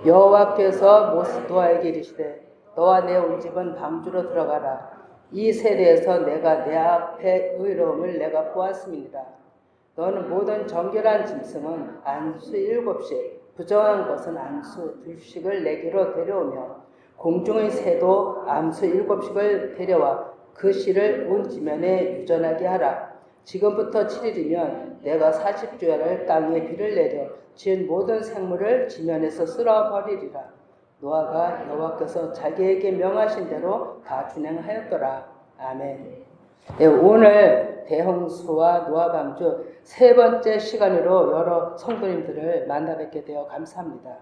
여호와께서 노아에게 이르시되 너와 내 온 집은 방주로 들어가라. 이 세대에서 내가 내 앞에 의로움을 내가 보았음이니라. 너는 모든 정결한 짐승은 안수 7씩 부정한 것은 안수 2씩을 내게로 데려오며 공중의 새도 암수 7씩을 데려와 그 씨를 온 지면에 유전하게 하라. 지금부터 7일이면 내가 40주야를 땅에 비를 내려 지은 모든 생물을 지면에서 쓸어버리리라. 노아가 여호와께서 자기에게 명하신 대로 다 준행하였더라. 아멘. 네, 오늘 대홍수와 노아 방주 세 번째 시간으로 여러 성도님들을 만나 뵙게 되어 감사합니다.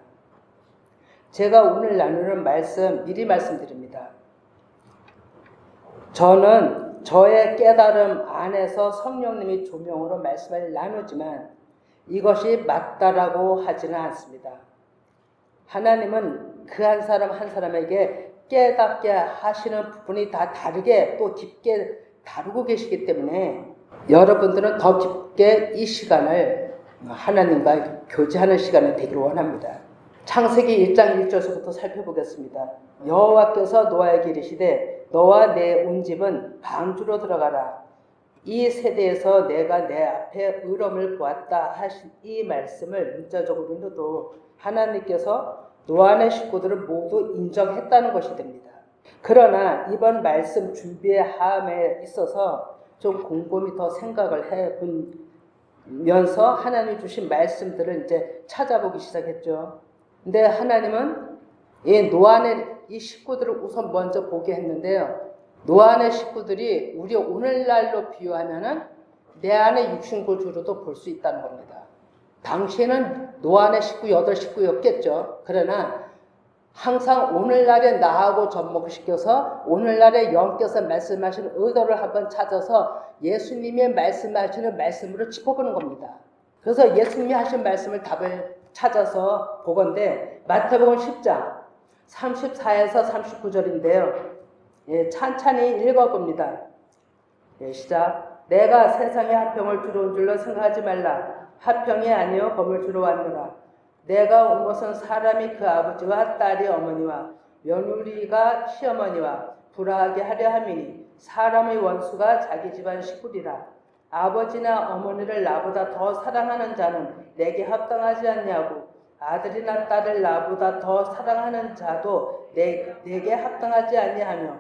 제가 오늘 나누는 말씀 미리 말씀드립니다. 저는 저의 깨달음 안에서 성령님이 조명으로 말씀을 나누지만 이것이 맞다라고 하지는 않습니다. 하나님은 그 한 사람 한 사람에게 깨닫게 하시는 부분이 다 다르게 또 깊게 다루고 계시기 때문에 여러분들은 더 깊게 이 시간을 하나님과 교제하는 시간이 되기를 원합니다. 창세기 1장 1절서부터 살펴보겠습니다. 여호와께서 노아에게 이르시되 너와 내 온 집은 방주로 들어가라. 이 세대에서 내가 내 앞에 의로움을 보았다 하신 이 말씀을 문자적으로도 하나님께서 노아의 식구들을 모두 인정했다는 것이 됩니다. 그러나 이번 말씀 준비함에 있어서 좀 곰곰이 더 생각을 해보면서 하나님이 주신 말씀들을 이제 찾아보기 시작했죠. 근데 하나님은 이 노아의 이 식구들을 우선 먼저 보게 했는데요. 노아의 식구들이 우리 오늘날로 비유하면은 내 안의 육신구주로도 볼 수 있다는 겁니다. 당시에는 노아의 식구 8식구였겠죠. 그러나 항상 오늘날에 나하고 접목시켜서 오늘날에 영께서 말씀하시는 의도를 한번 찾아서 예수님의 말씀하시는 말씀으로 짚어보는 겁니다. 그래서 예수님이 하신 말씀을 답을 찾아서 보건대 마태복음 10장 34에서 39절인데요. 찬찬히 읽어봅니다. 시작. 내가 세상에 화평을 주러 온 줄로 생각하지 말라. 화평이 아니요 검을 주러 왔노라. 내가 온 것은 사람이 그 아버지와 딸이 어머니와 며느리가 시어머니와 불화하게 하려 함이니 사람의 원수가 자기 집안 식구리라. 아버지나 어머니를 나보다 더 사랑하는 자는 내게 합당하지 않냐고 아들이나 딸을 나보다 더 사랑하는 자도 내게 합당하지 아니하며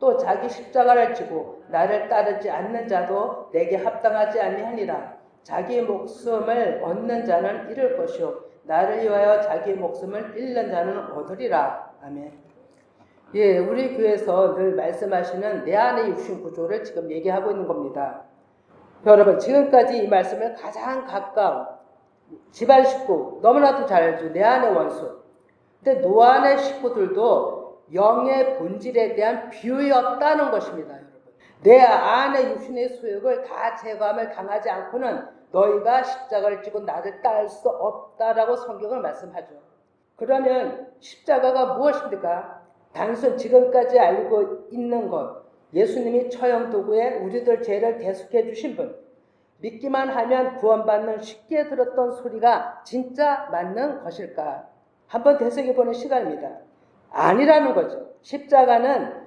또 자기 십자가를 지고 나를 따르지 않는 자도 내게 합당하지 아니하니라. 자기 목숨을 얻는 자는 잃을 것이요 나를 위하여 자기 목숨을 잃는 자는 얻으리라. 아멘. 우리 교회에서 늘 말씀하시는 내 안의 육신 구조를 지금 얘기하고 있는 겁니다. 여러분, 지금까지 이 말씀을 가장 가까운 집안 식구, 너무나도 잘 알죠. 내 안의 원수. 근데 노아의 식구들도 영의 본질에 대한 비유였다는 것입니다. 여러분, 내 안의 육신의 소욕을 다 제거함을 당하지 않고는 너희가 십자가를 지고 나를 따를 수 없다라고 성경을 말씀하죠. 그러면 십자가가 무엇입니까? 단순 지금까지 알고 있는 것, 예수님이 처형도구에 우리들 죄를 대속해 주신 분, 믿기만 하면 구원받는 쉽게 들었던 소리가 진짜 맞는 것일까? 한번 되새겨보는 시간입니다. 아니라는 거죠. 십자가는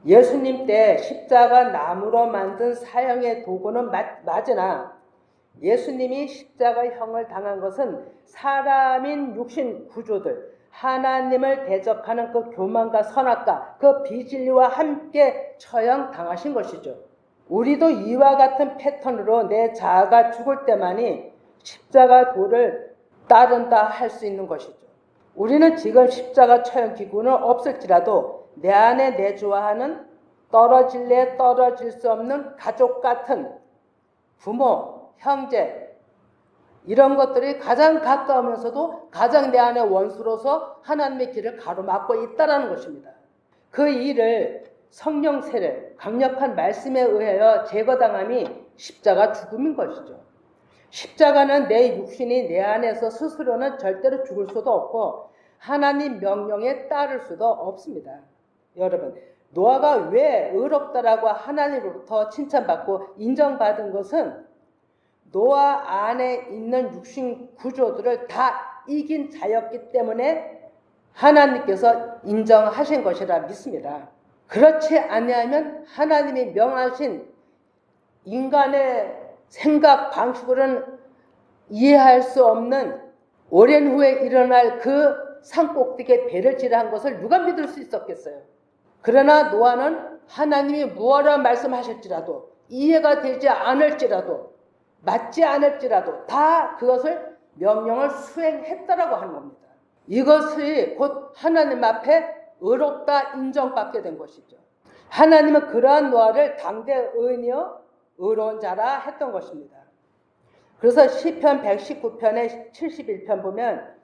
예수님 때 십자가 나무로 만든 사형의 도구는 맞으나 예수님이 십자가형을 당한 것은 사람인 육신 구조들, 하나님을 대적하는 그 교만과 선악과 그 비진리와 함께 처형 당하신 것이죠. 우리도 이와 같은 패턴으로 내 자아가 죽을 때만이 십자가 도를 따른다 할 수 있는 것이죠. 우리는 지금 십자가 처형 기구는 없을지라도 내 안에 내주하는 떨어질래 떨어질 수 없는 가족 같은 부모, 형제, 이런 것들이 가장 가까우면서도 가장 내 안의 원수로서 하나님의 길을 가로막고 있다는 것입니다. 그 일을 성령 세례, 강력한 말씀에 의하여 제거당함이 십자가 죽음인 것이죠. 십자가는 내 육신이 내 안에서 스스로는 절대로 죽을 수도 없고 하나님 명령에 따를 수도 없습니다. 여러분, 노아가 왜 의롭다라고 하나님으로부터 칭찬받고 인정받은 것은 노아 안에 있는 육신 구조들을 다 이긴 자였기 때문에 하나님께서 인정하신 것이라 믿습니다. 그렇지 아니하면 하나님이 명하신 인간의 생각 방식으로는 이해할 수 없는 오랜 후에 일어날 그 산꼭대기에 배를 지르한 것을 누가 믿을 수 있었겠어요? 그러나 노아는 하나님이 무엇라 말씀하실지라도 이해가 되지 않을지라도 맞지 않을지라도 다 그것을 명령을 수행했다라고 하는 겁니다. 이것이 곧 하나님 앞에 의롭다 인정받게 된 것이죠. 하나님은 그러한 노아를 당대 의인이여 의로운 자라 했던 것입니다. 그래서 시편 119편의 71편 보면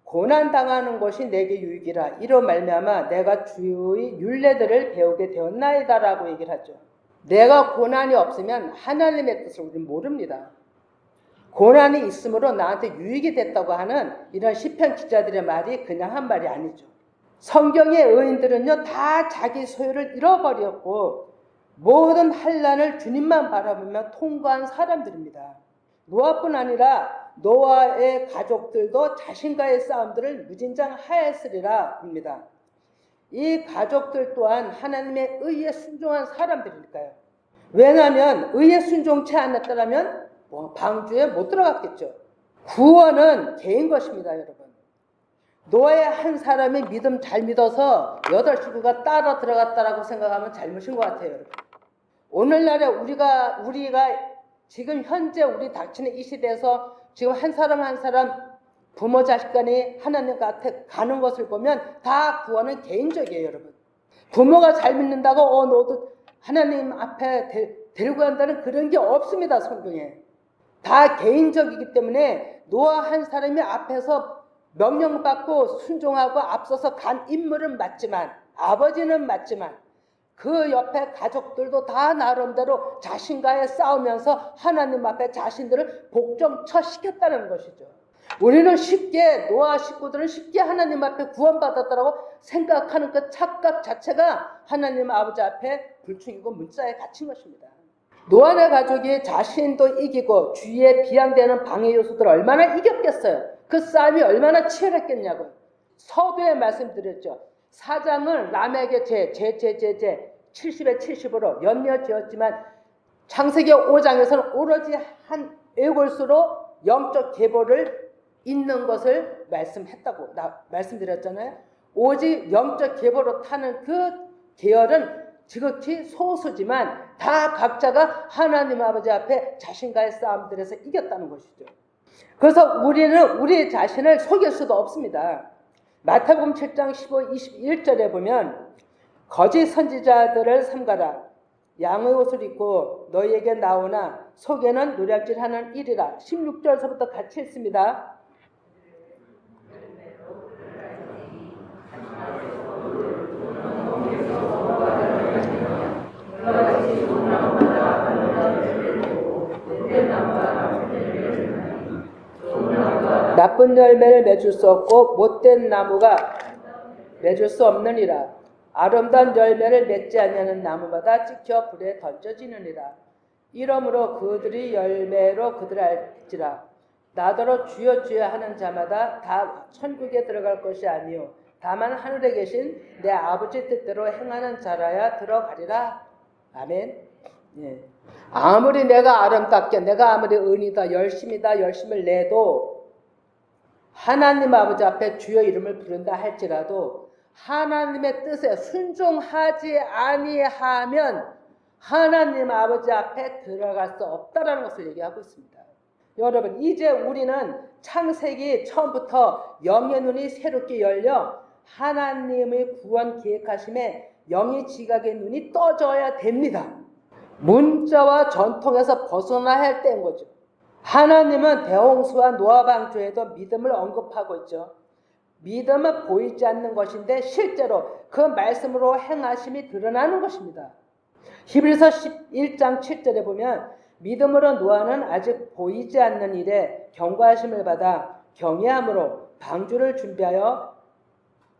고난당하는 것이 내게 유익이라 이로 말미암아 내가 주의 율례들을 배우게 되었나이다 라고 얘기를 하죠. 내가 고난이 없으면 하나님의 뜻을 우리는 모릅니다. 고난이 있으므로 나한테 유익이 됐다고 하는 이런 시편 기자들의 말이 그냥 한 말이 아니죠. 성경의 의인들은요 다 자기 소유를 잃어버렸고 모든 환난을 주님만 바라보며 통과한 사람들입니다. 노아뿐 아니라 노아의 가족들도 자신과의 싸움들을 무진장 하였으리라 봅니다. 이 가족들 또한 하나님의 의에 순종한 사람들일까요? 왜냐하면 의에 순종치 않았더라면 방주에 못 들어갔겠죠. 구원은 개인 것입니다, 여러분. 노아의 한 사람이 믿음 잘 믿어서 8식구가 따라 들어갔다라고 생각하면 잘못인 것 같아요, 여러분. 오늘날에 우리가 지금 현재 우리 닥치는 이 시대에서 지금 한 사람 한 사람 부모 자식 간에 하나님 곁에 가는 것을 보면 다 구원은 개인적이에요, 여러분. 부모가 잘 믿는다고 너도 하나님 앞에 데리고 간다는 그런 게 없습니다, 성경에. 다 개인적이기 때문에 노아 한 사람이 앞에서 명령받고 순종하고 앞서서 간 인물은 맞지만 아버지는 맞지만 그 옆에 가족들도 다 나름대로 자신과의 싸우면서 하나님 앞에 자신들을 복종처시켰다는 것이죠. 우리는 쉽게 노아 식구들은 쉽게 하나님 앞에 구원받았다고 생각하는 그 착각 자체가 하나님 아버지 앞에 불충이고 문자에 갇힌 것입니다. 노아의 가족이 자신도 이기고 주위에 비양되는 방해 요소들을 얼마나 이겼겠어요. 그 싸움이 얼마나 치열했겠냐고요. 서두에 말씀드렸죠. 사장은 람에게 70에 70으로 연이어지었지만 창세기 5장에서는 오로지 한 애골수로 영적 계보를 잇는 것을 말씀했다고 말씀드렸잖아요. 오직 영적 계보로 타는 그 계열은 지극히 소수지만 다 각자가 하나님 아버지 앞에 자신과의 싸움들에서 이겼다는 것이죠. 그래서 우리는 우리 자신을 속일 수도 없습니다. 마태복음 7장 15, 21절에 보면 거짓 선지자들을 삼가라. 양의 옷을 입고 너희에게 나오나 속에는 노략질하는 일이라. 16절서부터 같이 읽습니다. 나쁜 열매를 맺을 수 없고 못된 나무가 맺을 수 없느니라. 아름다운 열매를 맺지 아니하는 나무마다 찍혀 불에 던져지느니라. 이러므로 그들이 열매로 그들을 알지라. 나더러 주여 주여 하는 자마다 다 천국에 들어갈 것이 아니요 다만 하늘에 계신 내 아버지 뜻대로 행하는 자라야 들어가리라. 아멘. 예. 아무리 내가 아름답게 내가 아무리 은이다 열심을 내도 하나님 아버지 앞에 주여 이름을 부른다 할지라도 하나님의 뜻에 순종하지 아니하면 하나님 아버지 앞에 들어갈 수 없다라는 것을 얘기하고 있습니다. 여러분, 이제 우리는 창세기 처음부터 영의 눈이 새롭게 열려 하나님의 구원 계획하심에 영의 지각의 눈이 떠져야 됩니다. 문자와 전통에서 벗어나야 할 때인 거죠. 하나님은 대홍수와 노아 방주에도 믿음을 언급하고 있죠. 믿음은 보이지 않는 것인데 실제로 그 말씀으로 행하심이 드러나는 것입니다. 히브리서 11장 7절에 보면 믿음으로 노아는 아직 보이지 않는 일에 경고하심을 받아 경외함으로 방주를 준비하여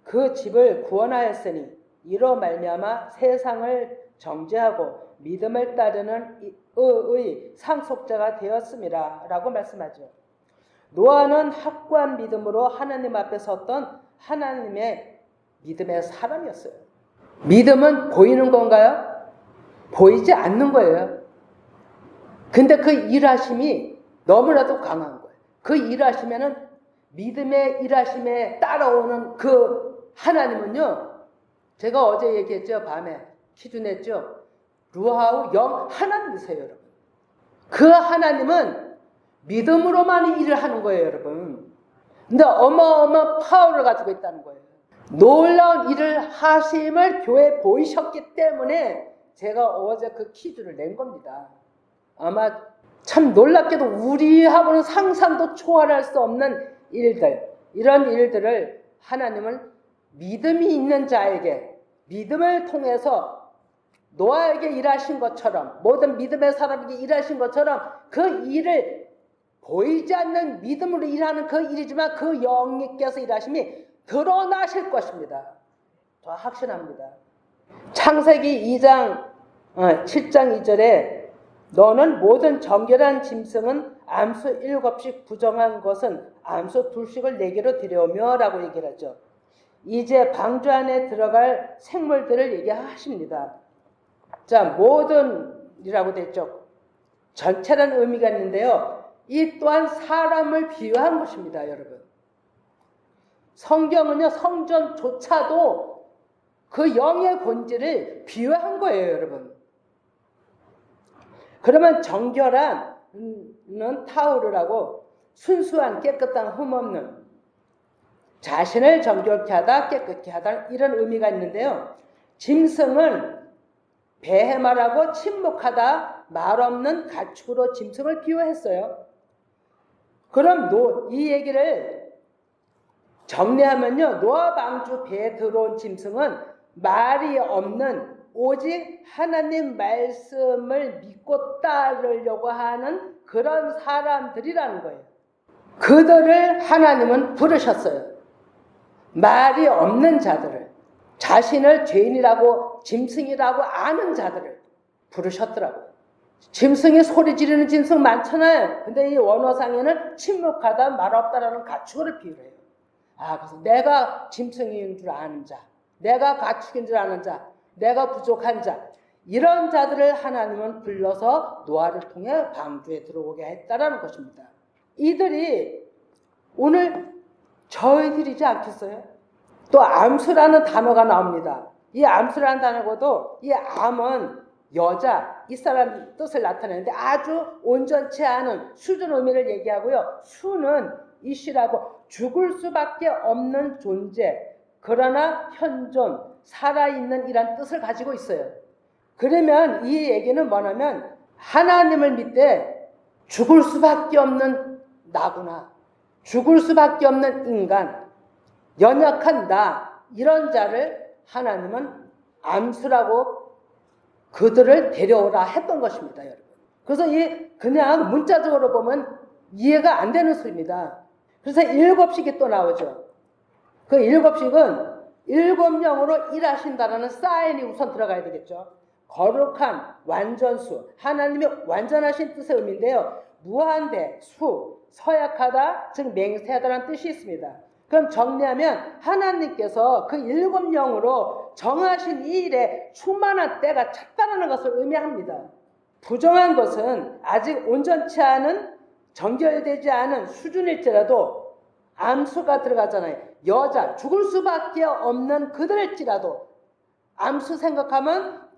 그 집을 구원하였으니 이로 말미암아 세상을 정죄하고 믿음을 따르는 의의 상속자가 되었음이라 라고 말씀하죠. 노아는 확고한 믿음으로 하나님 앞에 섰던 하나님의 믿음의 사람이었어요. 믿음은 보이는 건가요? 보이지 않는 거예요. 근데 그 일하심이 너무나도 강한 거예요. 그 일하심에는 믿음의 일하심에 따라오는 그 하나님은요, 제가 어제 얘기했죠. 밤에 기도냈죠. 루하우 영 하나님이세요, 여러분. 그 하나님은 믿음으로만 일을 하는 거예요, 여러분. 근데 어마어마한 파워를 가지고 있다는 거예요. 놀라운 일을 하심을 교회에 보이셨기 때문에 제가 어제 그 퀴즈를 낸 겁니다. 아마 참 놀랍게도 우리하고는 상상도 초월할 수 없는 일들, 이런 일들을 하나님은 믿음이 있는 자에게 믿음을 통해서 노아에게 일하신 것처럼, 모든 믿음의 사람에게 일하신 것처럼 그 일을 보이지 않는 믿음으로 일하는 그 일이지만 그 영님께서 일하심이 드러나실 것입니다. 저 확신합니다. 창세기 2장 7장 2절에 너는 모든 정결한 짐승은 암수 7씩 부정한 것은 암수 2씩을 내게로 들여오며 라고 얘기를 하죠. 이제 방주 안에 들어갈 생물들을 얘기하십니다. 자, 모든이라고 됐죠. 전체라는 의미가 있는데요. 이 또한 사람을 비유한 것입니다, 여러분. 성경은요, 성전조차도 그 영의 본질을 비유한 거예요, 여러분. 그러면 정결한 타우르라고 순수한 깨끗한 흠없는 자신을 정결케 하다 깨끗게 하다 이런 의미가 있는데요. 짐승은 배해말하고 침묵하다 말없는 가축으로 짐승을 비유했어요. 그럼 이 얘기를 정리하면요. 노아 방주 배에 들어온 짐승은 말이 없는 오직 하나님 말씀을 믿고 따르려고 하는 그런 사람들이라는 거예요. 그들을 하나님은 부르셨어요. 말이 없는 자들을, 자신을 죄인이라고 짐승이라고 아는 자들을 부르셨더라고요. 짐승이 소리 지르는 짐승 많잖아요. 근데 이 원어상에는 침묵하다 말 없다라는 가축을 비유해요. 그래서 내가 짐승인 줄 아는 자, 내가 가축인 줄 아는 자, 내가 부족한 자, 이런 자들을 하나님은 불러서 노아를 통해 방주에 들어오게 했다라는 것입니다. 이들이 오늘 저희들이지 않겠어요? 또 암수라는 단어가 나옵니다. 이 암수라는 단어고도 이 암은 여자, 이사라는 뜻을 나타내는데 아주 온전치 않은 수준 의미를 얘기하고요. 수는 이시라고 죽을 수밖에 없는 존재, 그러나 현존, 살아있는 이란 뜻을 가지고 있어요. 그러면 이 얘기는 뭐냐면 하나님을 믿되 죽을 수밖에 없는 나구나, 죽을 수밖에 없는 인간, 연약한 나, 이런 자를 하나님은 암수라고 그들을 데려오라 했던 것입니다, 여러분. 그래서 그냥 문자적으로 보면 이해가 안 되는 수입니다. 그래서 7식이 또 나오죠. 그 7식은 7영으로 일하신다라는 사인이 우선 들어가야 되겠죠. 거룩한, 완전수, 하나님의 완전하신 뜻의 의미인데요. 무한대, 수, 서약하다, 즉 맹세하다라는 뜻이 있습니다. 그럼 정리하면 하나님께서 그 7영으로 정하신 이 일에 충만한 때가 찼다는 것을 의미합니다. 부정한 것은 아직 온전치 않은, 정결되지 않은 수준일지라도 암수가 들어가잖아요. 여자, 죽을 수밖에 없는 그들일지라도, 암수 생각하면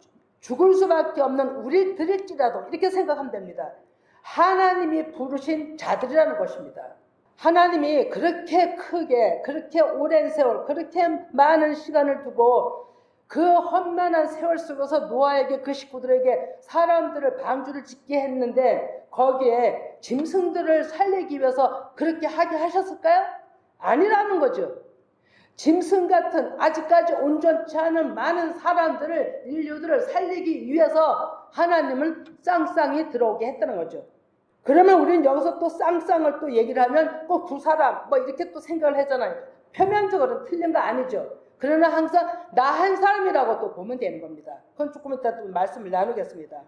죽을 수밖에 없는 우리들일지라도 이렇게 생각하면 됩니다. 하나님이 부르신 자들이라는 것입니다. 하나님이 그렇게 크게, 그렇게 오랜 세월, 그렇게 많은 시간을 두고 그 험난한 세월 속에서 노아에게, 그 식구들에게 사람들을 방주를 짓게 했는데 거기에 짐승들을 살리기 위해서 그렇게 하게 하셨을까요? 아니라는 거죠. 짐승 같은 아직까지 온전치 않은 많은 사람들을, 인류들을 살리기 위해서 하나님은 쌍쌍이 들어오게 했다는 거죠. 그러면 우리는 여기서 또 쌍쌍을 또 얘기를 하면 꼭 두 사람 이렇게 또 생각을 하잖아요. 표면적으로는 틀린 거 아니죠. 그러나 항상 나 한 사람이라고 또 보면 되는 겁니다. 그건 조금 이따 또 말씀을 나누겠습니다.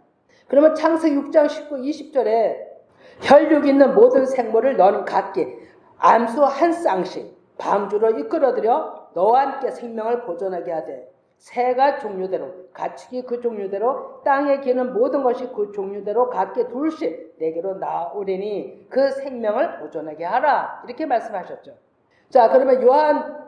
그러면 창세기 6장 19, 20절에 혈육 있는 모든 생물을 너는 갖게 암수 한 쌍씩, 방주로 이끌어들여 너와 함께 생명을 보존하게 하되 새가 종류대로 가축이 그 종류대로 땅에 기는 모든 것이 그 종류대로 각기 둘씩 내게로 나오리니 그 생명을 보존하게 하라. 이렇게 말씀하셨죠. 자, 그러면 요한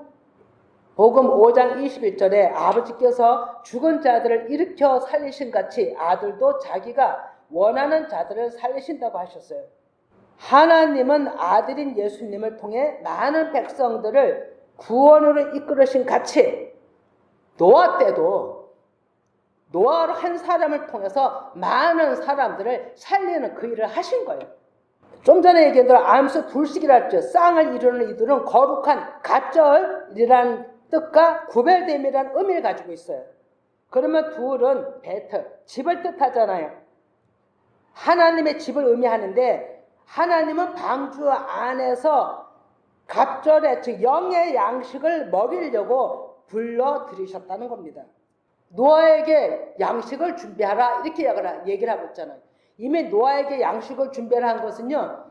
복음 5장 21절에 아버지께서 죽은 자들을 일으켜 살리신 같이 아들도 자기가 원하는 자들을 살리신다고 하셨어요. 하나님은 아들인 예수님을 통해 많은 백성들을 구원으로 이끌으신 같이 노아 때도 노아로 한 사람을 통해서 많은 사람들을 살리는 그 일을 하신 거예요. 좀 전에 얘기한 대로 암수 둘씩이라 했죠. 쌍을 이루는 이들은 거룩한 가절이란 뜻과 구별됨이란 의미를 가지고 있어요. 그러면 둘은 베트, 집을 뜻하잖아요. 하나님의 집을 의미하는데 하나님은 방주 안에서 갑절의 즉 영의 양식을 먹이려고 불러들이셨다는 겁니다. 노아에게 양식을 준비하라 이렇게 얘기를 하고 있잖아요. 이미 노아에게 양식을 준비한 것은요,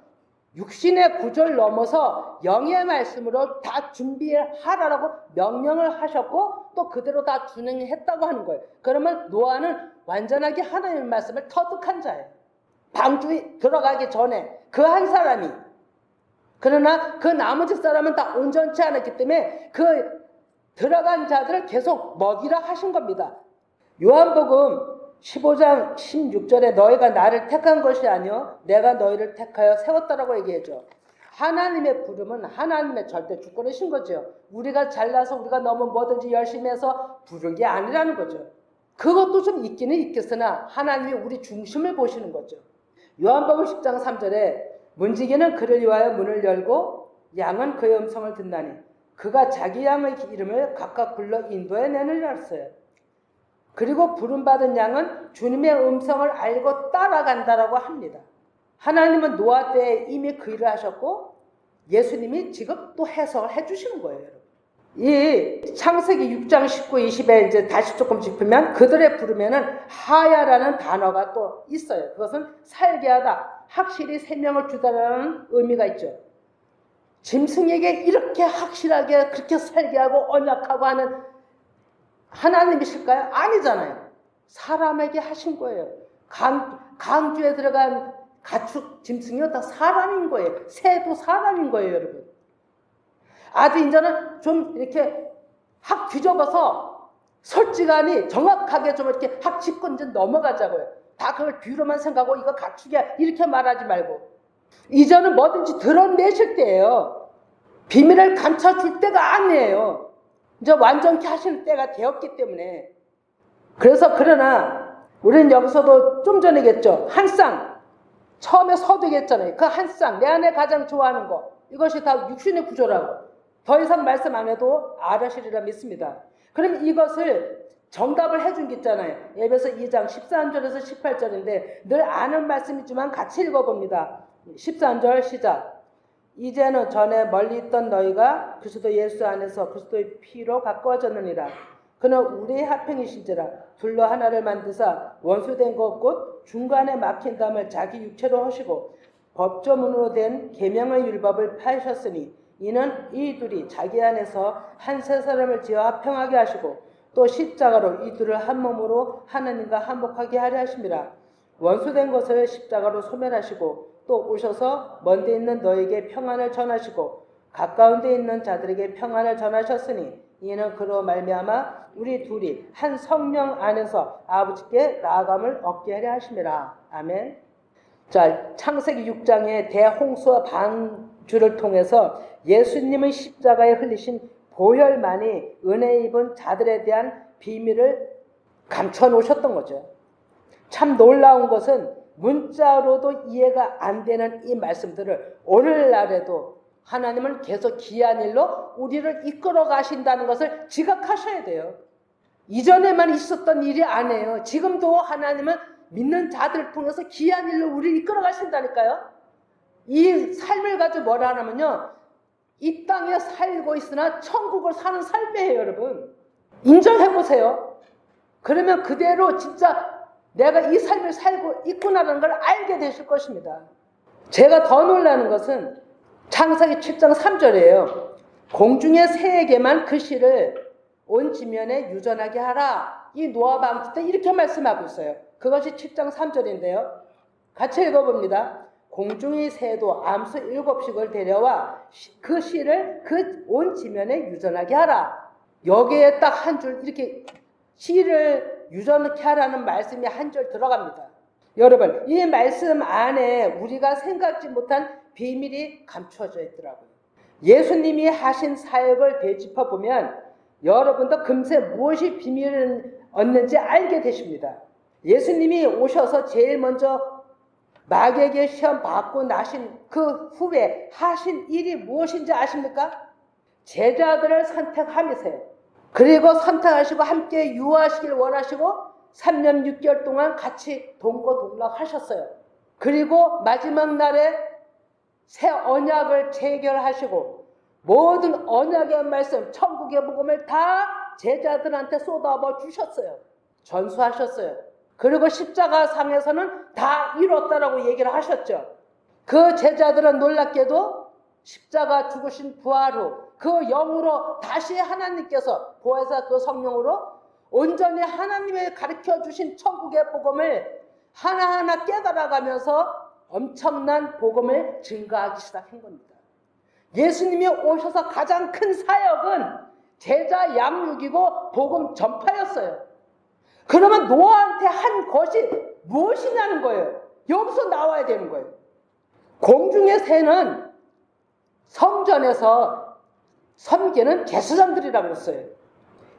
육신의 구조를 넘어서 영의 말씀으로 다 준비하라라고 명령을 하셨고 또 그대로 다 준행했다고 하는 거예요. 그러면 노아는 완전하게 하나님의 말씀을 터득한 자예요. 방주에 들어가기 전에 그 한 사람이. 그러나 그 나머지 사람은 다 온전치 않았기 때문에 그 들어간 자들을 계속 먹이라 하신 겁니다. 요한복음 15장 16절에 너희가 나를 택한 것이 아니요 내가 너희를 택하여 세웠다라고 얘기해줘. 하나님의 부름은 하나님의 절대 주권이신 거죠. 우리가 잘나서 우리가 너무 뭐든지 열심히 해서 부른 게 아니라는 거죠. 그것도 좀 있기는 있겠으나 하나님이 우리 중심을 보시는 거죠. 요한복음 10장 3절에 문지기는 그를 위하여 문을 열고 양은 그의 음성을 듣나니 그가 자기 양의 이름을 각각 불러 인도해 내느니라 했어요. 그리고 부름받은 양은 주님의 음성을 알고 따라간다라고 합니다. 하나님은 노아 때에 이미 그 일을 하셨고 예수님이 지금 또 해석을 해주시는 거예요. 여러분. 이 창세기 6장 19, 20에 이제 다시 조금 짚으면 그들의 부르면은 하야라는 단어가 또 있어요. 그것은 살게 하다, 확실히 생명을 주다라는 의미가 있죠. 짐승에게 이렇게 확실하게 그렇게 살게 하고 언약하고 하는 하나님이실까요? 아니잖아요. 사람에게 하신 거예요. 강주에 들어간 가축, 짐승이요 다 사람인 거예요. 새도 사람인 거예요, 여러분. 아주 이제는 좀 이렇게 확 뒤집어서 솔직하니 정확하게 좀 이렇게 확 짚고 이제 넘어가자고요. 다 그걸 뒤로만 생각하고 이거 가축이야 이렇게 말하지 말고 이제는 뭐든지 드러내실 때예요. 비밀을 감춰줄 때가 아니에요. 이제 완전히 하시는 때가 되었기 때문에. 그래서 그러나 우리는 여기서도 좀 전에 얘기했죠. 한 쌍 처음에 서두겠잖아요. 그 한 쌍 내 안에 가장 좋아하는 거 이것이 다 육신의 구조라고 더 이상 말씀 안 해도 알으시리라 믿습니다. 그럼 이것을 정답을 해준 게 있잖아요. 에베소 2장 13절에서 18절인데 늘 아는 말씀이지만 같이 읽어봅니다. 13절 시작. 이제는 전에 멀리 있던 너희가 그리스도 예수 안에서 그리스도의 피로 가까워졌느니라. 그는 우리의 합행이신지라 둘로 하나를 만드사 원수된 것 곧 중간에 막힌 담을 자기 육체로 하시고 법조문으로 된 계명의 율법을 파하셨으니 이는 이 둘이 자기 안에서 한 세 사람을 지어 합평하게 하시고 또 십자가로 이 둘을 한 몸으로 하나님과 한복하게 하려 하심이라. 원수된 것을 십자가로 소멸하시고 또 오셔서 먼 데 있는 너에게 평안을 전하시고 가까운 데 있는 자들에게 평안을 전하셨으니 이는 그로 말미암아 우리 둘이 한 성령 안에서 아버지께 나아감을 얻게 하려 하심이라. 아멘. 자, 창세기 6장의 대홍수와 방주를 통해서 예수님의 십자가에 흘리신 보혈만이 은혜 입은 자들에 대한 비밀을 감춰 놓으셨던 거죠. 참 놀라운 것은 문자로도 이해가 안 되는 이 말씀들을 오늘날에도 하나님은 계속 귀한 일로 우리를 이끌어 가신다는 것을 지각하셔야 돼요. 이전에만 있었던 일이 아니에요. 지금도 하나님은 믿는 자들을 통해서 귀한 일로 우리를 이끌어 가신다니까요. 이 삶을 가지고 뭐라 하냐면요. 이 땅에 살고 있으나 천국을 사는 삶이에요, 여러분. 인정해보세요. 그러면 그대로 진짜 내가 이 삶을 살고 있구나라는 걸 알게 되실 것입니다. 제가 더 놀라는 것은 창세기 7장 3절이에요. 공중의 새에게만 그 씨를 온 지면에 유전하게 하라. 이 노아 방주 때 이렇게 말씀하고 있어요. 그것이 7장 3절인데요. 같이 읽어봅니다. 공중의 새도 암수 7씩을 데려와 그 씨를 그 온 지면에 유전하게 하라. 여기에 딱 한 줄 이렇게 씨를 유전케 하라는 말씀이 한 줄 들어갑니다. 여러분, 이 말씀 안에 우리가 생각지 못한 비밀이 감춰져 있더라고요. 예수님이 하신 사역을 되짚어 보면 여러분도 금세 무엇이 비밀을 얻는지 알게 되십니다. 예수님이 오셔서 제일 먼저 마귀에게 시험 받고 나신 그 후에 하신 일이 무엇인지 아십니까? 제자들을 선택하면서요. 그리고 선택하시고 함께 유하시길 원하시고 3년 6개월 동안 같이 동거동락하셨어요. 그리고 마지막 날에 새 언약을 체결하시고 모든 언약의 말씀, 천국의 복음을 다 제자들한테 쏟아부어 주셨어요. 전수하셨어요. 그리고 십자가 상에서는 다 이뤘다라고 얘기를 하셨죠. 그 제자들은 놀랍게도 십자가 죽으신 부활 후 그 영으로 다시 하나님께서 보혜사 그 성령으로 온전히 하나님의 가르쳐 주신 천국의 복음을 하나하나 깨달아가면서 엄청난 복음을 증거하기 시작한 겁니다. 예수님이 오셔서 가장 큰 사역은 제자 양육이고 복음 전파였어요. 그러면 노아한테 한 것이 무엇이냐는 거예요. 여기서 나와야 되는 거예요. 공중의 새는 성전에서 섬기는 제사장들이라고 했어요.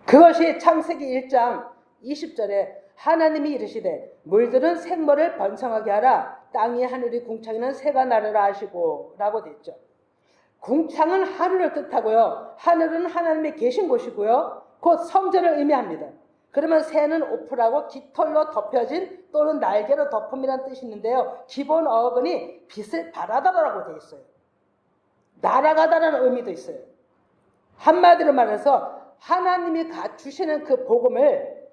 그것이 창세기 1장 20절에 하나님이 이르시되 물들은 생물을 번성하게 하라. 땅이 하늘이 궁창에는 새가 나르라 하시고 라고 됐죠. 궁창은 하늘을 뜻하고요. 하늘은 하나님이 계신 곳이고요. 곧 성전을 의미합니다. 그러면 새는 오프라고 깃털로 덮여진 또는 날개로 덮음이라는 뜻이 있는데요. 기본 어근이 빛을 발하다라고 되어 있어요. 날아가다라는 의미도 있어요. 한마디로 말해서 하나님이 주시는 그 복음을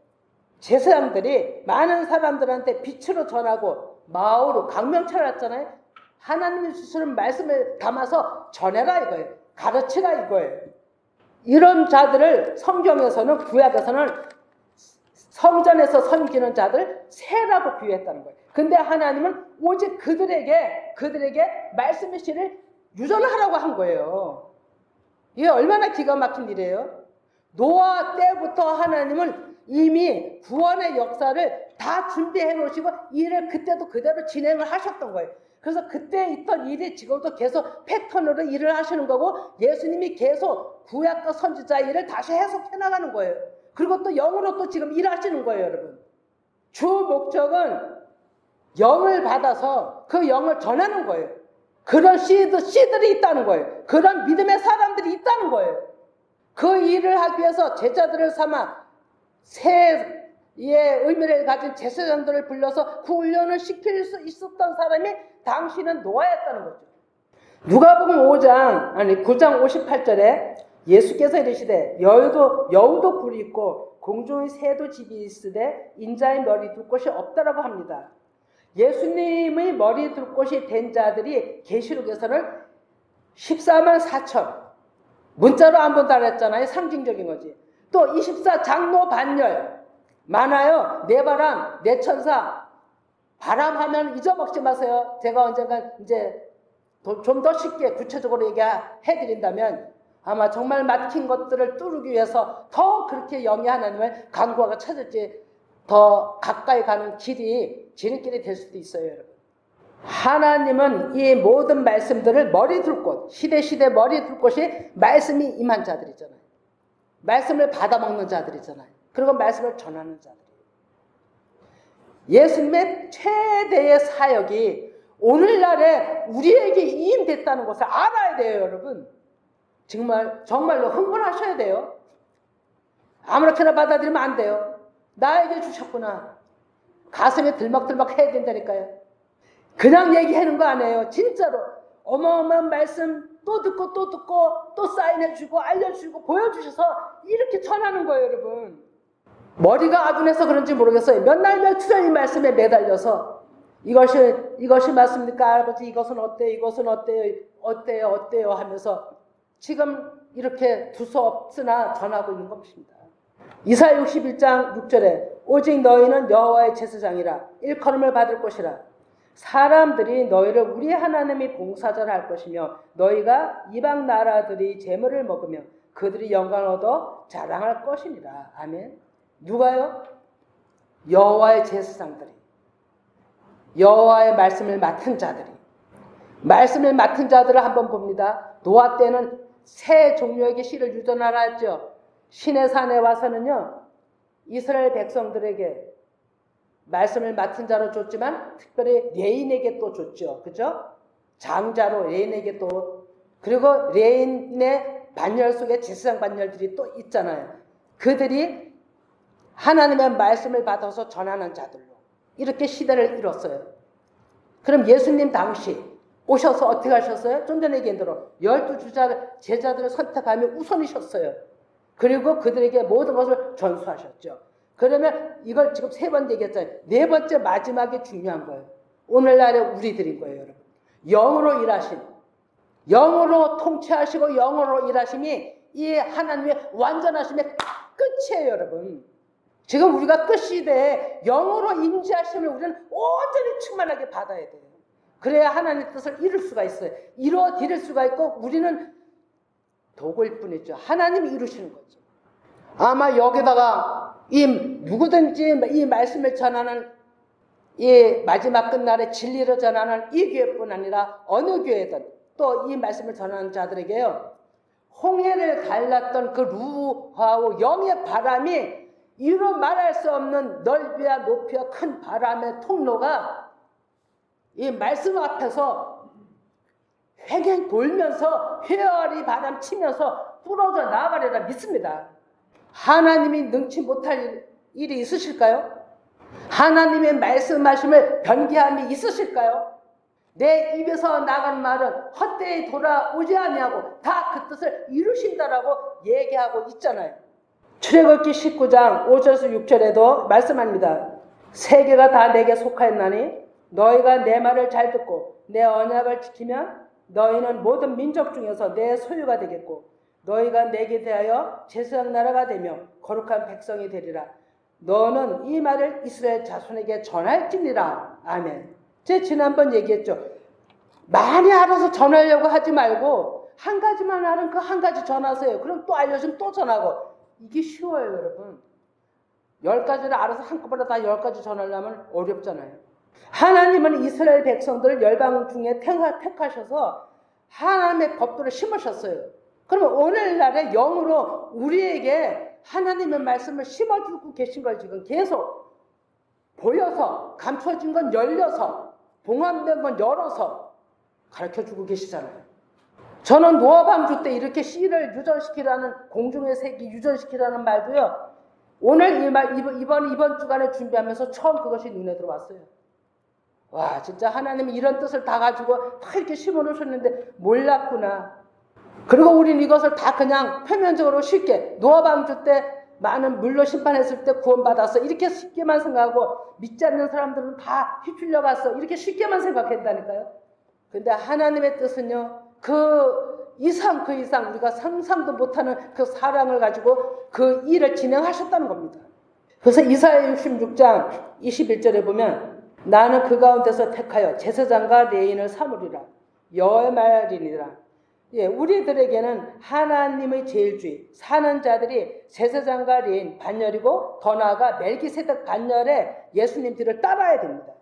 제사장들이 많은 사람들한테 빛으로 전하고 마오로 강명철 했잖아요. 하나님이 주시는 말씀을 담아서 전해라 이거예요. 가르치라 이거예요. 이런 자들을 성경에서는 구약에서는 성전에서 섬기는 자들 새라고 비유했다는 거예요. 근데 하나님은 오직 그들에게 말씀의 씨를 유전하라고 한 거예요. 이게 얼마나 기가 막힌 일이에요. 노아 때부터 하나님은 이미 구원의 역사를 다 준비해 놓으시고 일을 그때도 그대로 진행을 하셨던 거예요. 그래서 그때 있던 일이 지금도 계속 패턴으로 일을 하시는 거고 예수님이 계속 구약과 선지자 일을 다시 해석해 나가는 거예요. 그리고 또 영으로 또 지금 일하시는 거예요, 여러분. 주 목적은 영을 받아서 그 영을 전하는 거예요. 그런 씨들이 있다는 거예요. 그런 믿음의 사람들이 있다는 거예요. 그 일을 하기 위해서 제자들을 삼아 새의 의미를 가진 제사장들을 불러서 그 훈련을 시킬 수 있었던 사람이 당신은 노아였다는 거죠. 누가복음 9장 58절에 예수께서 이르시되 여우도 굴이 있고 공중의 새도 집이 있으되 인자의 머리 둘 곳이 없다라고 합니다. 예수님의 머리 둘 곳이 된 자들이 계시록에서는 14만 4천 문자로 한 번 달았잖아요. 상징적인 거지. 또 24장로 반열 많아요. 네 바람, 네 천사. 바람 하면 잊어먹지 마세요. 제가 언젠가 이제 좀 더 쉽게 구체적으로 얘기해드린다면 아마 정말 막힌 것들을 뚫기 위해서 더 그렇게 영이 하나님을 간구하고 찾을지 더 가까이 가는 길이 지름길이 될 수도 있어요, 여러분. 하나님은 이 모든 말씀들을 머리 둘 곳, 시대 머리 둘 곳이 말씀이 임한 자들이잖아요. 말씀을 받아먹는 자들이잖아요. 그리고 말씀을 전하는 자들이에요. 예수님의 최대의 사역이 오늘날에 우리에게 이임됐다는 것을 알아야 돼요, 여러분. 정말로 흥분하셔야 돼요. 아무렇게나 받아들이면 안 돼요. 나에게 주셨구나. 가슴에 들먹들먹 해야 된다니까요. 그냥 얘기하는 거 아니에요. 진짜로 어마어마한 말씀 또 듣고 또 사인해주고 알려주고 보여주셔서 이렇게 전하는 거예요, 여러분. 머리가 아둔해서 그런지 모르겠어요. 몇 날 며칠 이 말씀에 매달려서 이것이 맞습니까? 아버지 이것은 어때요? 이것은 어때요? 어때요? 하면서 지금 이렇게 두서없으나 전하고 있는 것입니다. 이사야 61장 6절에 오직 너희는 여호와의 제사장이라 일컬음을 받을 것이라. 사람들이 너희를 우리 하나님이 봉사자라 할 것이며 너희가 이방 나라들이 재물을 먹으며 그들이 영광을 얻어 자랑할 것이니라. 아멘. 누가요? 여호와의 제사장들이, 여호와의 말씀을 맡은 자들이. 말씀을 맡은 자들을 한번 봅니다. 노아 때는 세 종류에게 씨를 유전하라 했죠. 시내 산에 와서는요, 이스라엘 백성들에게 말씀을 맡은 자로 줬지만 특별히 레인에게 또 줬죠. 그죠? 장자로 레인에게 또, 그리고 레인의 반열 속에 제사장 반열들이 또 있잖아요. 그들이 하나님의 말씀을 받아서 전하는 자들로 이렇게 시대를 이뤘어요. 그럼 예수님 당시 오셔서 어떻게 하셨어요? 좀 전에 얘기한 대로 12 제자들을 선택하며 우선이셨어요. 그리고 그들에게 모든 것을 전수하셨죠. 그러면 이걸 지금 3번 얘기했잖아요. 4번째 마지막에 중요한 거예요. 오늘날의 우리들인 거예요, 여러분. 영으로 일하신, 영으로 통치하시고 영으로 일하심이 이 하나님의 완전하심의 끝이에요, 여러분. 지금 우리가 끝 시대에 영으로 임재하심을 우리는 온전히 충만하게 받아야 돼요. 그래야 하나님의 뜻을 이룰 수가 있어요. 이루어 드릴 수가 있고 우리는 도구일 뿐이죠. 하나님이 이루시는 거죠. 아마 여기다가 누구든지 이 말씀을 전하는 이 마지막 끝날에 진리를 전하는 이 교회뿐 아니라 어느 교회든 또 이 말씀을 전하는 자들에게요, 홍해를 갈랐던 그 루하고 영의 바람이 이루 말할 수 없는 넓이와 높이와 큰 바람의 통로가 이 말씀 앞에서 횡행 돌면서 회열이 바람 치면서 부러져 나가리라 믿습니다. 하나님이 능치 못할 일이 있으실까요? 하나님의 말씀하심을 변개함이 있으실까요? 내 입에서 나간 말은 헛되이 돌아오지 아니하고 다 그 뜻을 이루신다라고 얘기하고 있잖아요. 출애굽기 19장 5절에서 6절에도 말씀합니다. 세계가 다 내게 속하였나니 너희가 내 말을 잘 듣고 내 언약을 지키면 너희는 모든 민족 중에서 내 소유가 되겠고 너희가 내게 대하여 제사장 나라가 되며 거룩한 백성이 되리라. 너는 이 말을 이스라엘 자손에게 전할지니라. 아멘. 제가 지난번 얘기했죠. 많이 알아서 전하려고 하지 말고 한 가지만 알은 그 한 가지 전하세요. 그럼 또 알려주면 또 전하고. 이게 쉬워요, 여러분. 10가지를 알아서 한꺼번에 다 10가지 전하려면 어렵잖아요. 하나님은 이스라엘 백성들을 열방 중에 택하셔서 하나님의 법도를 심으셨어요. 그러면 오늘날의 영으로 우리에게 하나님의 말씀을 심어주고 계신 걸 지금 계속 보여서, 감춰진 건 열려서, 봉합된 건 열어서 가르쳐주고 계시잖아요. 저는 노아방주 때 이렇게 씨를 유전시키라는, 공중의 색이 유전시키라는 말도요, 오늘 이 말, 이번 주간에 준비하면서 처음 그것이 눈에 들어왔어요. 와, 진짜 하나님이 이런 뜻을 다 가지고 다 이렇게 심어놓으셨는데 몰랐구나. 그리고 우린 이것을 다 그냥 표면적으로 쉽게, 노아방주 때 많은 물로 심판했을 때 구원받았어, 이렇게 쉽게만 생각하고, 믿지 않는 사람들은 다 휩쓸려 갔어, 이렇게 쉽게만 생각했다니까요. 근데 하나님의 뜻은요, 그 이상 우리가 상상도 못하는 그 사랑을 가지고 그 일을 진행하셨다는 겁니다. 그래서 이사야 66장 21절에 보면 나는 그 가운데서 택하여 제사장과 레인을 삼으리라. 여호와의 말이니라. 예, 우리들에게는 하나님의 제일주의, 사는 자들이 제사장과 레인 반열이고 더 나아가 멜기세덱 반열에 예수님 뒤를 따라야 됩니다.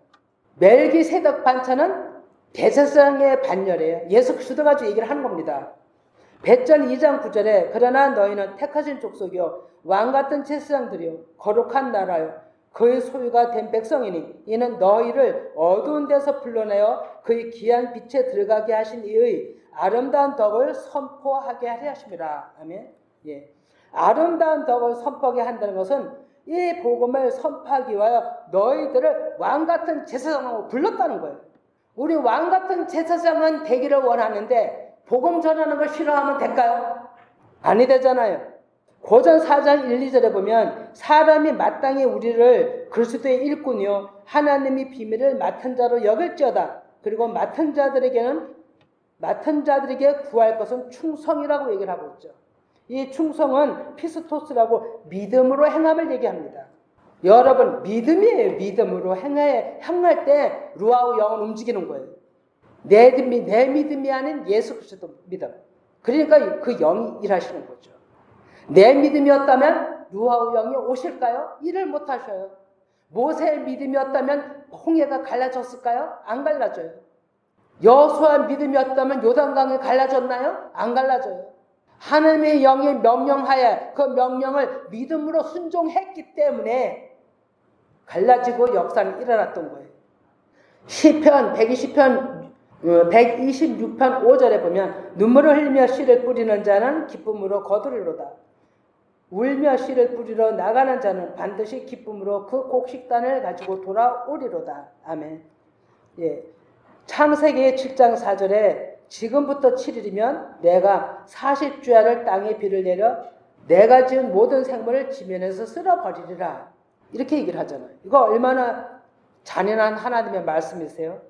멜기세덱 반차는 대제사장의 반열이에요. 예수 그리스도 가지고 얘기를 하는 겁니다. 배전 2장 9절에 그러나 너희는 택하신 족속이요 왕같은 제사장들이요 거룩한 나라요 그의 소유가 된 백성이니 이는 너희를 어두운 데서 불러내어 그의 귀한 빛에 들어가게 하신 이의 아름다운 덕을 선포하게 하려 하심이라. 아멘. 예. 아름다운 덕을 선포하게 한다는 것은 이 복음을 선포하기 위하여 너희들을 왕같은 제사장으로 불렀다는 거예요. 우리 왕같은 제사장은 되기를 원하는데 복음 전하는 걸 싫어하면 될까요? 아니 되잖아요. 고전 4장 1, 2절에 보면 사람이 마땅히 우리를 그리스도의 일꾼이요 하나님이 비밀을 맡은 자로 여길지어다. 그리고 맡은 자들에게는 맡은 자들에게 구할 것은 충성이라고 얘기를 하고 있죠. 이 충성은 피스토스라고 믿음으로 행함을 얘기합니다. 여러분, 믿음이에요. 믿음으로 행할 때 루아우 영은 움직이는 거예요. 내 믿음이 아닌 예수 그리스도 믿음. 그러니까 그 영이 일하시는 거죠. 내 믿음이었다면 루아우 영이 오실까요? 일을 못 하셔요. 모세의 믿음이었다면 홍해가 갈라졌을까요? 안 갈라져요. 여호수아 믿음이었다면 요단강이 갈라졌나요? 안 갈라져요. 하나님의 영이 명령하에 그 명령을 믿음으로 순종했기 때문에 갈라지고 역사는 일어났던 거예요. 시편 126편 5절에 보면 눈물을 흘리며 씨를 뿌리는 자는 기쁨으로 거두리로다. 울며 씨를 뿌리러 나가는 자는 반드시 기쁨으로 그 곡식단을 가지고 돌아오리로다. 아멘. 예. 창세기 7장 4절에 지금부터 7일이면 내가 40주야를 땅에 비를 내려 내가 지은 모든 생물을 지면에서 쓸어버리리라. 이렇게 얘기를 하잖아요. 이거 얼마나 잔인한 하나님의 말씀이세요?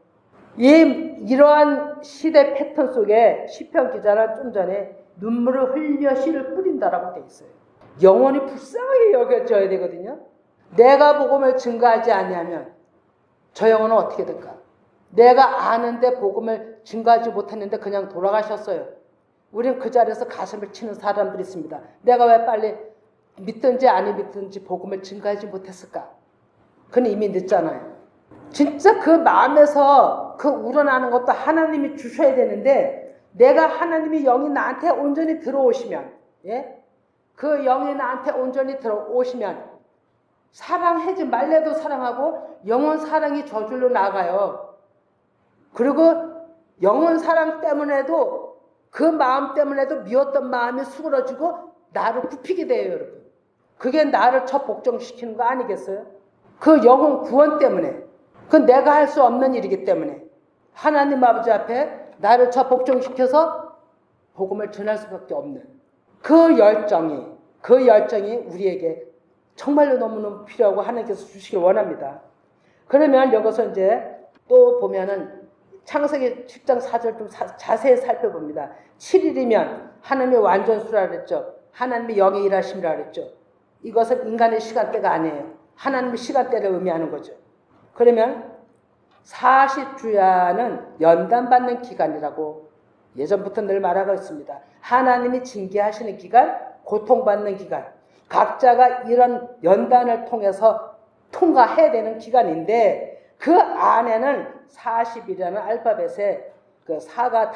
이러한 시대 패턴 속에 시편 기자는 좀 전에 눈물을 흘리며 씨를 뿌린다라고 돼 있어요. 영원히 불쌍하게 여겨져야 되거든요. 내가 복음을 증거하지 않으면 저 영혼은 어떻게 될까? 내가 아는데 복음을 증거하지 못했는데 그냥 돌아가셨어요. 우리는 그 자리에서 가슴을 치는 사람들이 있습니다. 내가 왜 빨리 믿든지 아니 믿든지 복음을 증거하지 못했을까? 그는 이미 늦잖아요. 진짜 그 마음에서 그 우러나는 것도 하나님이 주셔야 되는데 내가 하나님의 영이 나한테 온전히 들어오시면, 예? 그 영이 나한테 온전히 들어오시면 사랑하지 말래도 사랑하고 영원 사랑이 저절로 나가요. 그리고 영원 사랑 때문에도 그 마음 때문에도 미웠던 마음이 수그러지고 나를 굽히게 돼요, 여러분. 그게 나를 첫 복종시키는 거 아니겠어요? 그 영혼 구원 때문에, 그 내가 할 수 없는 일이기 때문에 하나님 아버지 앞에 나를 첫 복종시켜서 복음을 전할 수밖에 없는 그 열정이 우리에게 정말로 너무너무 필요하고 하나님께서 주시길 원합니다. 그러면 여기서 이제 또 보면은 창세기 7장 4절 좀 자세히 살펴봅니다. 7일이면 하나님의 완전수라 그랬죠. 하나님의 영의 일하심이라 그랬죠. 이것은 인간의 시간대가 아니에요. 하나님의 시간대를 의미하는 거죠. 그러면 40주야는 연단받는 기간이라고 예전부터 늘 말하고 있습니다. 하나님이 징계하시는 기간, 고통받는 기간, 각자가 이런 연단을 통해서 통과해야 되는 기간인데 그 안에는 40이라는 알파벳에 그 사가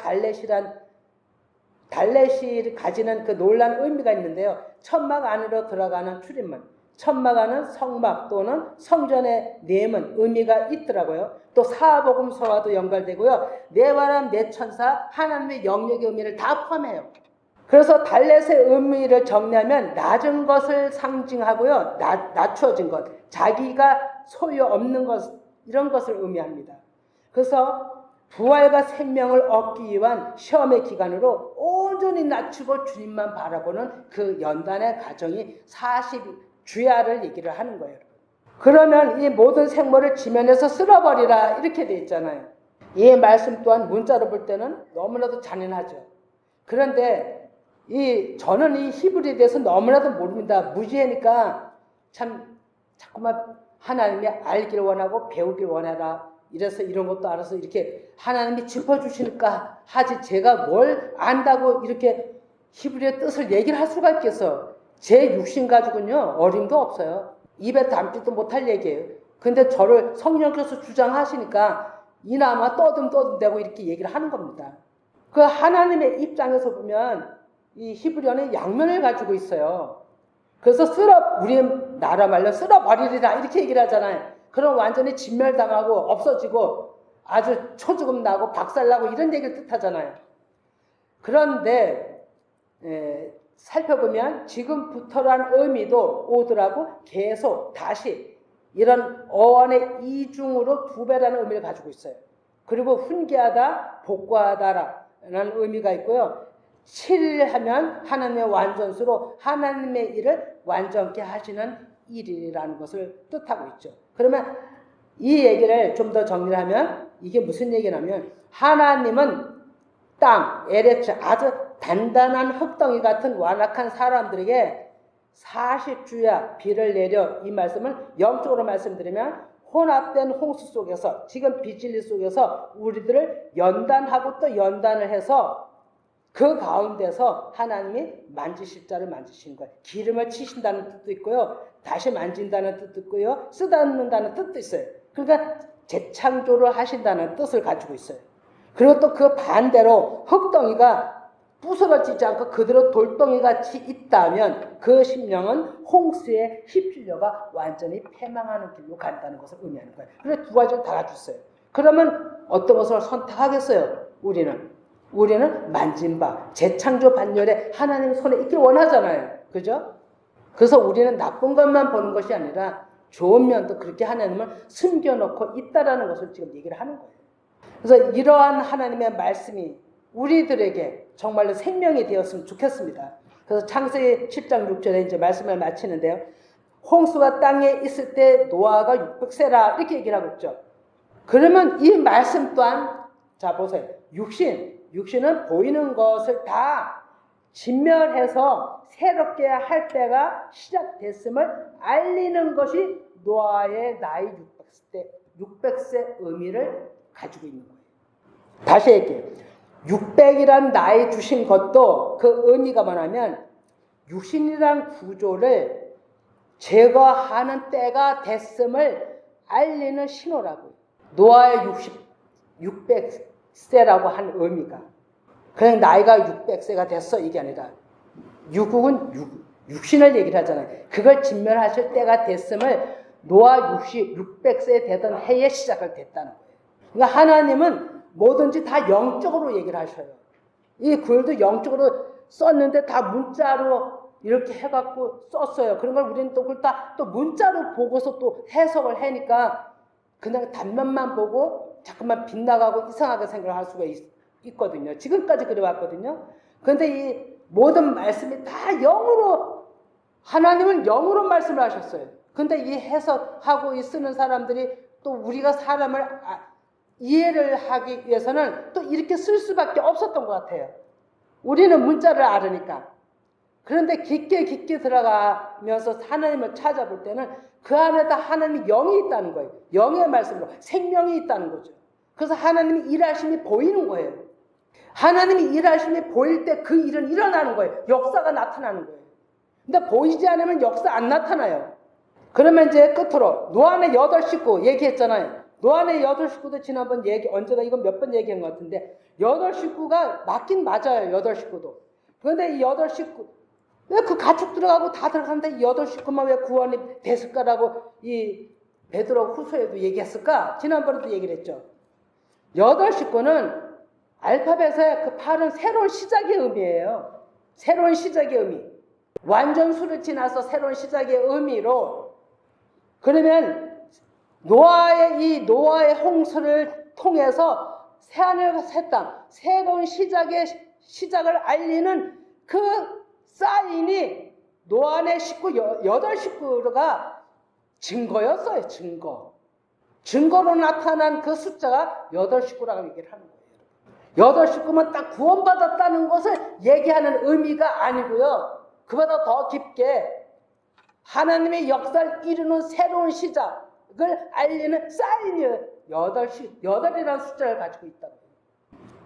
달렛이 가지는 그 놀라운 의미가 있는데요. 천막 안으로 들어가는 출입문, 천막 안은 성막 또는 성전의 내문 의미가 있더라고요. 또 사복음서와도 연결되고요. 내 바람 내 천사 하나님의 영역의 의미를 다 포함해요. 그래서 달렛의 의미를 정리하면 낮은 것을 상징하고요. 낮춰진 것, 자기가 소유 없는 것, 이런 것을 의미합니다. 그래서 부활과 생명을 얻기 위한 시험의 기간으로 온전히 낮추고 주님만 바라보는 그 연단의 과정이 40주야를 얘기를 하는 거예요. 그러면 이 모든 생물을 지면에서 쓸어버리라 이렇게 돼 있잖아요. 이 말씀 또한 문자로 볼 때는 너무나도 잔인하죠. 그런데 저는 이 히브리에 대해서 너무나도 모릅니다. 무지하니까 참 자꾸만 하나님이 알기를 원하고 배우기를 원하라. 이래서 이런 것도 알아서 이렇게 하나님이 짚어주시니까 하지 제가 뭘 안다고 이렇게 히브리의 뜻을 얘기를 할 수가 있겠어. 제 육신 가지고는요 어림도 없어요. 입에 담지도 못할 얘기예요. 근데 저를 성령께서 주장하시니까 이나마 떠듬대고 이렇게 얘기를 하는 겁니다. 그 하나님의 입장에서 보면 이 히브리어는 양면을 가지고 있어요. 그래서 우리 나라 말로 쓸어버리리라 이렇게 얘기를 하잖아요. 그럼 완전히 진멸당하고 없어지고 아주 초죽음 나고 박살나고 이런 얘기를 뜻하잖아요. 그런데 살펴보면 지금부터란 의미도 오더라고 계속 다시 이런 어원의 이중으로 2배라는 의미를 가지고 있어요. 그리고 훈계하다, 복구하다라는 의미가 있고요. 7일 하면 하나님의 완전수로 하나님의 일을 완전케 하시는 일이라는 것을 뜻하고 있죠. 그러면 이 얘기를 좀 더 정리를 하면 이게 무슨 얘기냐면 하나님은 땅, 에레츠, 아주 단단한 흙덩이 같은 완악한 사람들에게 40주야 비를 내려, 이 말씀을 영적으로 말씀드리면 혼합된 홍수 속에서, 지금 비진리 속에서 우리들을 연단하고 또 연단을 해서 그 가운데서 하나님이 만지실 자를 만지신 거예요. 기름을 치신다는 뜻도 있고요, 다시 만진다는 뜻도 있고요, 쓰다듬는다는 뜻도 있어요. 그러니까 재창조를 하신다는 뜻을 가지고 있어요. 그리고 또 그 반대로 흙덩이가 부스러지지 않고 그대로 돌덩이 같이 있다면 그 심령은 홍수에 휩쓸려가 완전히 패망하는 길로 간다는 것을 의미하는 거예요. 그래서 두 가지를 다 가졌어요. 그러면 어떤 것을 선택하겠어요? 우리는 만진 바, 재창조 반열에 하나님 손에 있길 원하잖아요. 그죠? 그래서 우리는 나쁜 것만 보는 것이 아니라 좋은 면도 그렇게 하나님을 숨겨놓고 있다라는 것을 지금 얘기를 하는 거예요. 그래서 이러한 하나님의 말씀이 우리들에게 정말로 생명이 되었으면 좋겠습니다. 그래서 창세기 7장 6절에 이제 말씀을 마치는데요. 홍수가 땅에 있을 때 노아가 600세라 이렇게 얘기를 하고 있죠. 그러면 이 말씀 또한, 자 보세요. 육신은 보이는 것을 다 진멸해서 새롭게 할 때가 시작됐음을 알리는 것이 노아의 나이 600세 의미를 가지고 있는 거예요. 다시 얘기해요. 600이란 나이 주신 것도 그 의미가 뭐냐면 육신이란 구조를 제거하는 때가 됐음을 알리는 신호라고요. 노아의 600세라고 한 의미가 그냥 나이가 600세가 됐어 이게 아니라 육국은 육신을 얘기를 하잖아요. 그걸 진멸하실 때가 됐음을 노아 600세 되던 해에 시작을 됐다는 거예요. 그러니까 하나님은 뭐든지 다 영적으로 얘기를 하셔요. 이 글도 영적으로 썼는데 다 문자로 이렇게 해갖고 썼어요. 그런 걸 우리는 또 그걸 다 또 문자로 보고서 또 해석을 하니까 그냥 단면만 보고 자꾸만 빗나가고 이상하게 생각을 할 수가 있거든요. 지금까지 그래왔거든요. 그런데 이 모든 말씀이 다 영으로, 하나님은 영으로 말씀을 하셨어요. 근데 이 해석하고 쓰는 사람들이 또 우리가 사람을 이해를 하기 위해서는 또 이렇게 쓸 수밖에 없었던 것 같아요. 우리는 문자를 알으니까. 그런데 깊게 들어가면서 하나님을 찾아볼 때는 그 안에다 하나님의 영이 있다는 거예요. 영의 말씀으로 생명이 있다는 거죠. 그래서 하나님의 일하심이 보이는 거예요. 하나님의 일하심이 보일 때 그 일은 일어나는 거예요. 역사가 나타나는 거예요. 근데 보이지 않으면 역사 안 나타나요. 그러면 이제 끝으로 노아의 8식구 얘기했잖아요. 노아의 8식구도 지난번 언제가 이건 몇 번 얘기한 것 같은데 8식구가 맞긴 맞아요. 8식구도. 그런데 이 8식구 왜 그 가축 들어가고 다 들어갔는데 이 8식구만 왜 구원이 됐을까라고 이 베드로 후서에도 얘기했을까? 지난번에도 얘기를 했죠. 8식구는 알파벳의 그 8은 새로운 시작의 의미예요. 새로운 시작의 의미. 완전수를 지나서 새로운 시작의 의미로, 그러면 노아의 홍수를 통해서 새하늘과 새 땅, 새로운 시작을 알리는 그 사인이 노아의 8식구가 증거였어요. 증거로 나타난 그 숫자가 8식구라고 얘기를 하는 거예요. 8식구면 딱 구원받았다는 것을 얘기하는 의미가 아니고요. 그보다 더 깊게 하나님의 역사를 이루는 새로운 시작을 알리는 사인이에요. 8이라는 숫자를 가지고 있다고.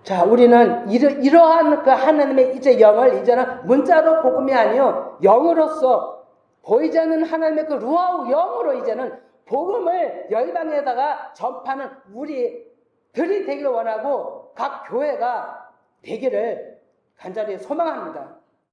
자, 우리는 이러한 그 하나님의 이제 영을 이제는 문자로 복음이 아니요 영으로서 보이지 않는 하나님의 그 루아우 영으로 이제는 복음을 열방에다가 전파하는 우리들이 되기를 원하고 각 교회가 되기를 간절히 소망합니다.